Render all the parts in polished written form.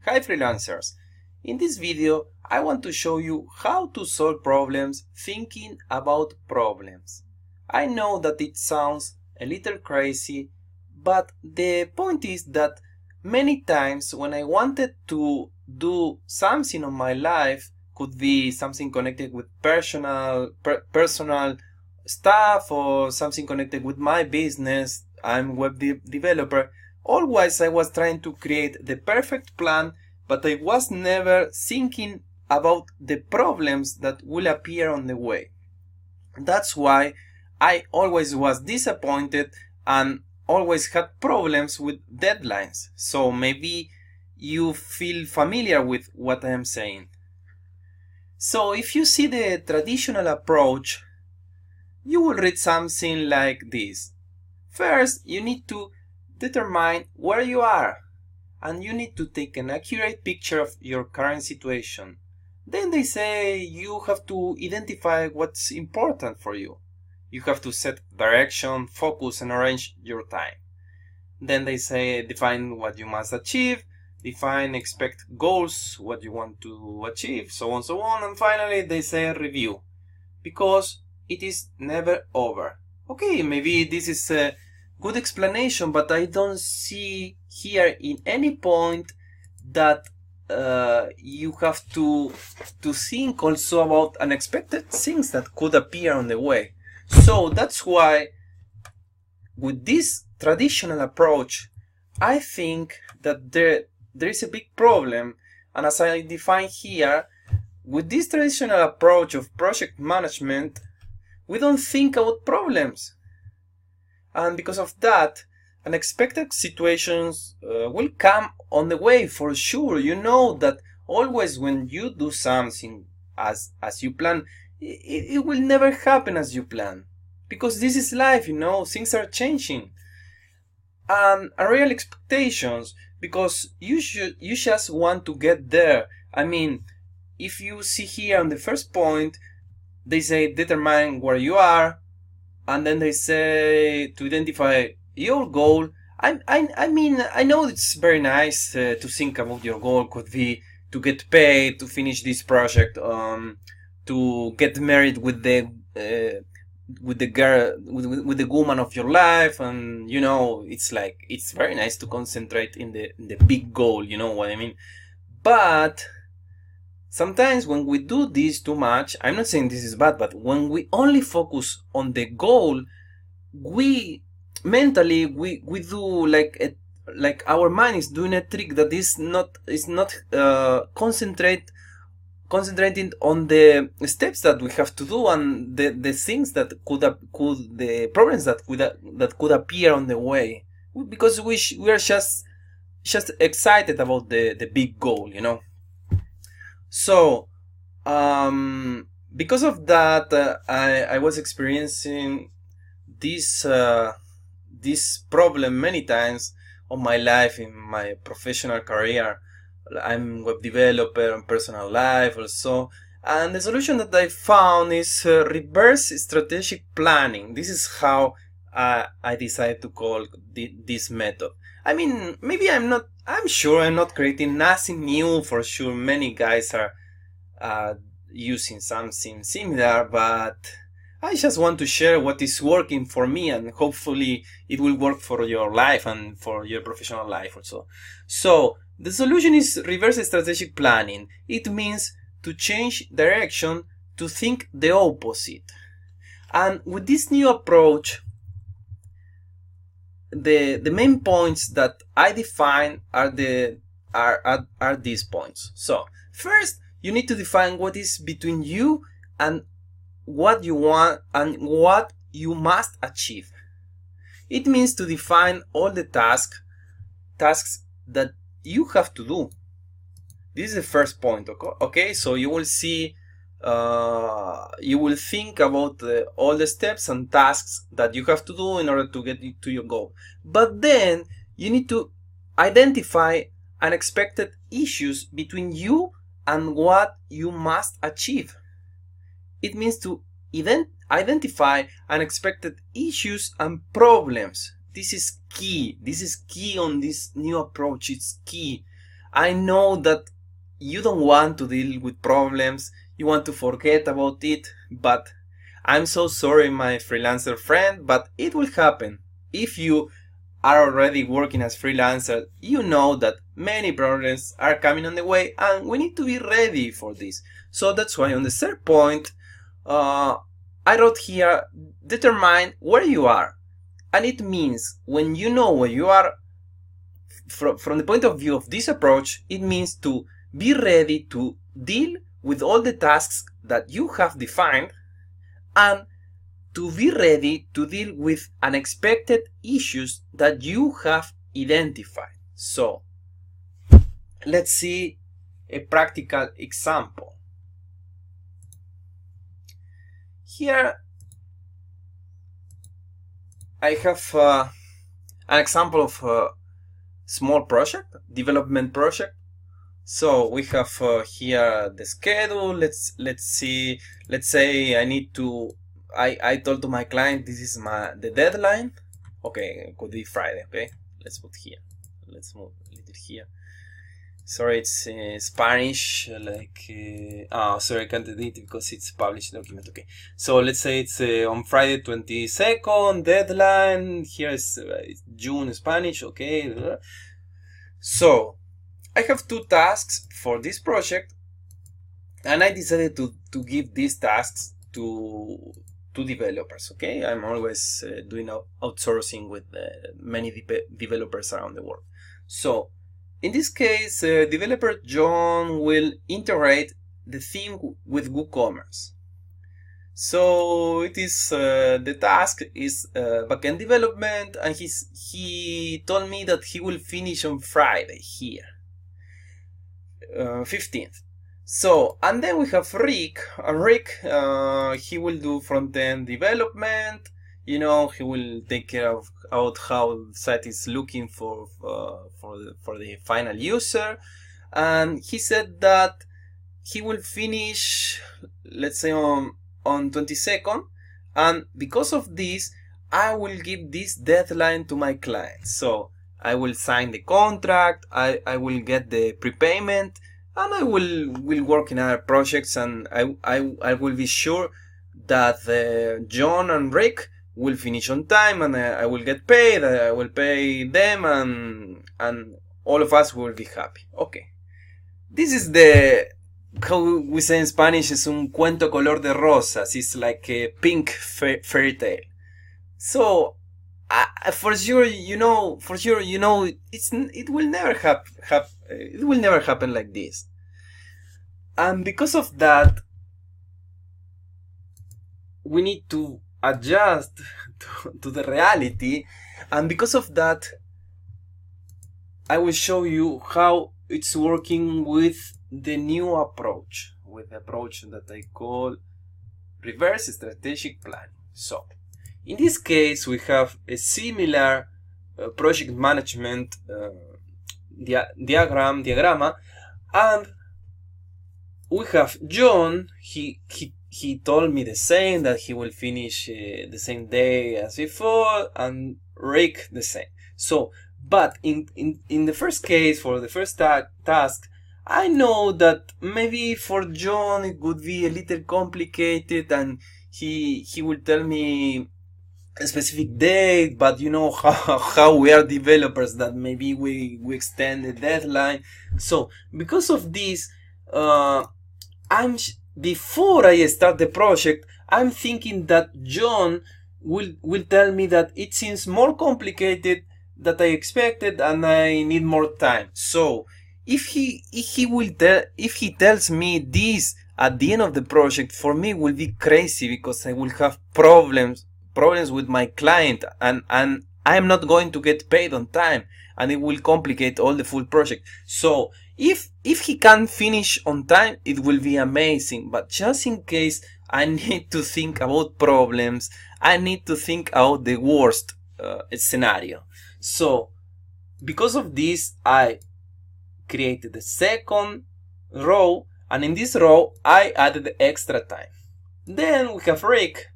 Hi freelancers! In this video I want to show you how to solve problems thinking about problems. I know that it sounds a little crazy, but the point is that many times when I wanted to do something on my life, could be something connected with personal stuff or something connected with my business, I'm a web developer. Always I was trying to create the perfect plan, but I was never thinking about the problems that will appear on the way. That's why I always was disappointed and always had problems with deadlines. So maybe you feel familiar with what I am saying. So if you see the traditional approach, you will read something like this. First, you need to determine where you are, and you need to take an accurate picture of your current situation. Then they say you have to identify what's important for you. You have to set direction, focus, and arrange your time. Then they say define what you must achieve, define expect goals, what you want to achieve, so on. And finally they say review, because it is never over. Okay, maybe this is a good explanation, but I don't see here in any point that you have to think also about unexpected things that could appear on the way. So that's why with this traditional approach, I think that there is a big problem. And as I define here, with this traditional approach of project management, we don't think about problems. And because of that, unexpected situations will come on the way for sure. You know that always when you do something as you plan, it will never happen as you plan. Because this is life, things are changing. And unreal expectations, because you just want to get there. I mean, if you see here on the first point, they say determine where you are, and then they say to identify your goal. I mean, I know it's very nice to think about your goal. Could be to get paid, to finish this project, to get married with the girl, with the woman of your life, and it's very nice to concentrate in the big goal. You know what I mean? But sometimes when we do this too much, I'm not saying this is bad, but when we only focus on the goal, we mentally do like our mind is doing a trick that is not concentrating on the steps that we have to do and the things that the problems that could appear on the way, because we are just excited about the big goal. So, because of that, I was experiencing this problem many times on my life, in my professional career. I'm a web developer and personal life also. And the solution that I found is reverse strategic planning. This is how I decided to call this method. I mean, maybe I'm sure I'm not creating nothing new. For sure, many guys are using something similar, but I just want to share what is working for me, and hopefully it will work for your life and for your professional life also. So, the solution is reverse strategic planning. It means to change direction, to think the opposite. And with this new approach, the main points that I define are these points. So first, you need to define what is between you and what you want and what you must achieve. It means to define all the tasks that you have to do. This is the first point. Okay, so you will see, you will think about all the steps and tasks that you have to do in order to get to your goal. But then you need to identify unexpected issues between you and what you must achieve. It means to identify unexpected issues and problems. This is key. This is key on this new approach. It's key. I know that you don't want to deal with problems, you want to forget about it, but I'm so sorry, my freelancer friend, but it will happen. If you are already working as freelancer, you know that many problems are coming on the way and we need to be ready for this. So that's why on the third point, I wrote here, determine where you are. And it means when you know where you are, from the point of view of this approach, it means to be ready to deal with all the tasks that you have defined and to be ready to deal with unexpected issues that you have identified. So, let's see a practical example. Here, I have an example of a small project, development project. So we have here the schedule. Let's see. Let's say I need to. I told to my client this is the deadline. Okay, it could be Friday. Okay, let's put here. Let's move a little here. Sorry, it's Spanish. Sorry, I can't edit because it's published document. Okay, so let's say it's on Friday 22nd deadline. Here is June Spanish. Okay, so I have two tasks for this project, and I decided to give these tasks to developers. Okay, I'm always doing outsourcing with many developers around the world. So in this case, developer John will integrate the theme with WooCommerce. So it is the task is backend development, and he told me that he will finish on Friday here, 15th. So, and then we have Rick. Rick, he will do front-end development. You know, he will take care of how the site is looking for the final user. And he said that he will finish, let's say on 22nd. And because of this, I will give this deadline to my client. So I will sign the contract. I will get the prepayment. And I will work in other projects, and I will be sure that John and Rick will finish on time, and I will get paid. I will pay them, and all of us will be happy. Okay, this is how we say in Spanish, es un cuento color de rosas. It's like a pink fairy tale. So for sure, you know, it will never it will never happen like this. And because of that, we need to adjust to the reality. And because of that, I will show you how it's working with the new approach, with the approach that I call reverse strategic planning. So, in this case, we have a similar project management diagramma, and we have John. He told me the same, that he will finish the same day as before, and Rick the same. So, but in the first case, for the first task, I know that maybe for John it would be a little complicated, and he will tell me a specific date, but you know how we are developers, that maybe we extend the deadline. So because of this, before I start the project, I'm thinking that John will tell me that it seems more complicated than I expected, and I need more time. So if he tells me this at the end of the project, for me it will be crazy, because I will have problems with my client, and I'm not going to get paid on time, and it will complicate all the full project. So if he can finish on time, it will be amazing. But just in case, I need to think about problems. I need to think about the worst scenario. So because of this, I created the second row, and in this row I added extra time. Then we have Rick.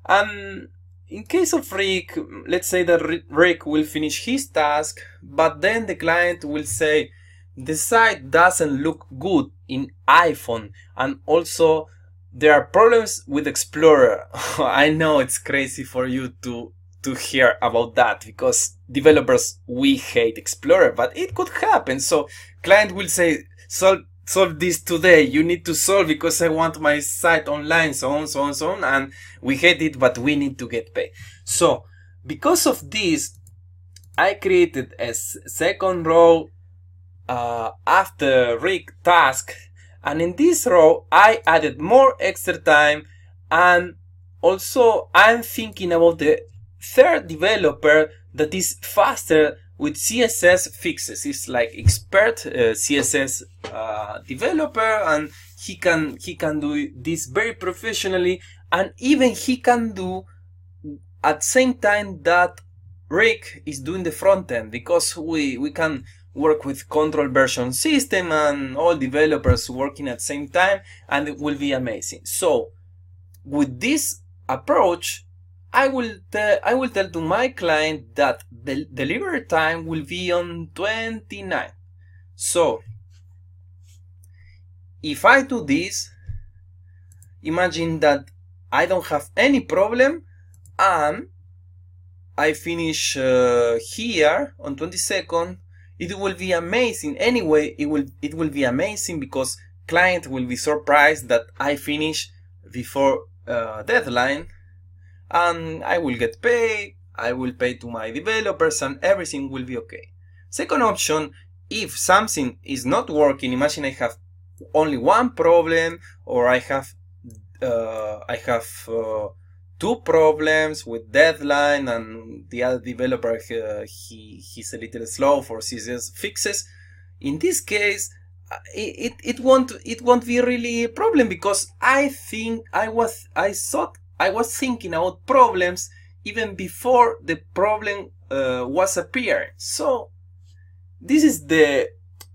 And in case of Rick, let's say that Rick will finish his task, but then the client will say, the site doesn't look good in iPhone, and also there are problems with Explorer. I know it's crazy for you to hear about that, because developers, we hate Explorer, but it could happen. So client will say, solve this today, you need to solve because I want my site online, so on, so on, so on, and we hate it, but we need to get paid. So because of this, I created a second row after rig task, and in this row I added more extra time, and also I'm thinking about the third developer that is faster with CSS fixes. It's like expert CSS developer, and he can do this very professionally, and even he can do at the same time that Rick is doing the front end, because we can work with control version system and all developers working at the same time, and it will be amazing. So with this approach, I will tell to my client that the delivery time will be on 29. So if I do this, imagine that I don't have any problem, and I finish here on 22nd. It will be amazing. Anyway, it will be amazing because client will be surprised that I finish before deadline, and I will get paid. I will pay to my developers, and everything will be okay. Second option, if something is not working, imagine I have only one problem, or I have two problems with deadline, and the other developer he's a little slow for CSS fixes. In this case, it won't be really a problem, because I thought I was thinking about problems even before the problem was appearing. So this is the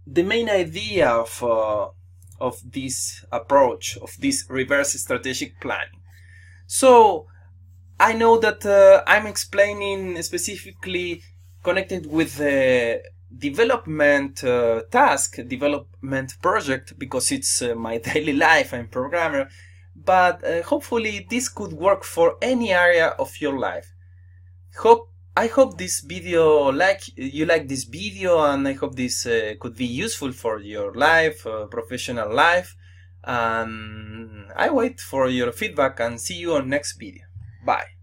main idea of this approach, of this reverse strategic planning. So I know that I'm explaining specifically connected with the development development project, because it's my daily life. I'm a programmer, but hopefully this could work for any area of your life. I hope this video you like this video, and I hope this could be useful for your life, professional life. I wait for your feedback, and see you on next video. Bye.